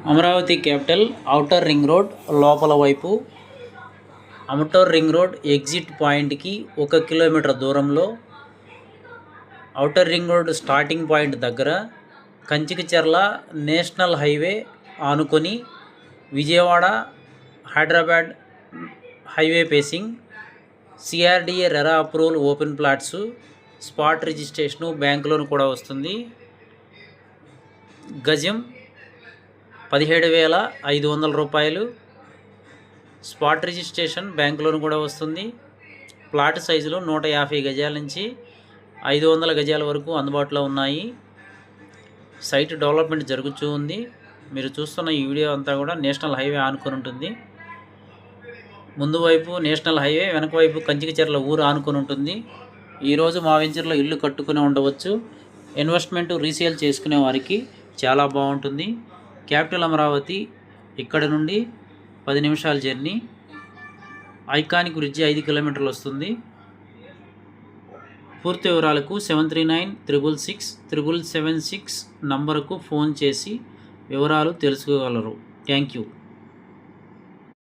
Amaravati capital outer ring road లోపల వైపు outer ring road exit పాయింట్కి 1 కిలోమీటర్ దూరంలో outer ring road starting point దగ్గర కంచికచర్ల నేషనల్ హైవే ఆనుకొని Vijayawada Hyderabad highway facing CRDA RERA approval open plots spot registration bank loan కూడా వస్తుంది. గజం 17,500 రూపాయలు. స్పాట్ రిజిస్ట్రేషన్ బ్యాంక్ లోన్ కూడా వస్తుంది. ప్లాట్ సైజులు 150 గజాల నుంచి 500 గజాల వరకు అందుబాటులో ఉన్నాయి. సైట్ డెవలప్మెంట్ జరుగుతూ ఉంది. మీరు చూస్తున్న ఈ వీడియో అంతా కూడా నేషనల్ హైవే ఆనుకొని ఉంటుంది. ముందు వైపు నేషనల్ హైవే, వెనక వైపు కంచికచర్ల ఊరు ఆనుకొని ఉంటుంది. ఈరోజు మా వెంచర్లో ఇల్లు కట్టుకుని ఉండవచ్చు. ఇన్వెస్ట్మెంట్ రీసేల్ చేసుకునే వారికి చాలా బాగుంటుంది. క్యాపిటల్ అమరావతి ఇక్కడ నుండి 10 నిమిషాల జర్నీ. ఐకానిక్ బ్రిడ్జి 5 కిలోమీటర్లు వస్తుంది. పూర్తి వివరాలకు 7396667776 నంబరుకు ఫోన్ చేసి వివరాలు తెలుసుకోగలరు. Thank you.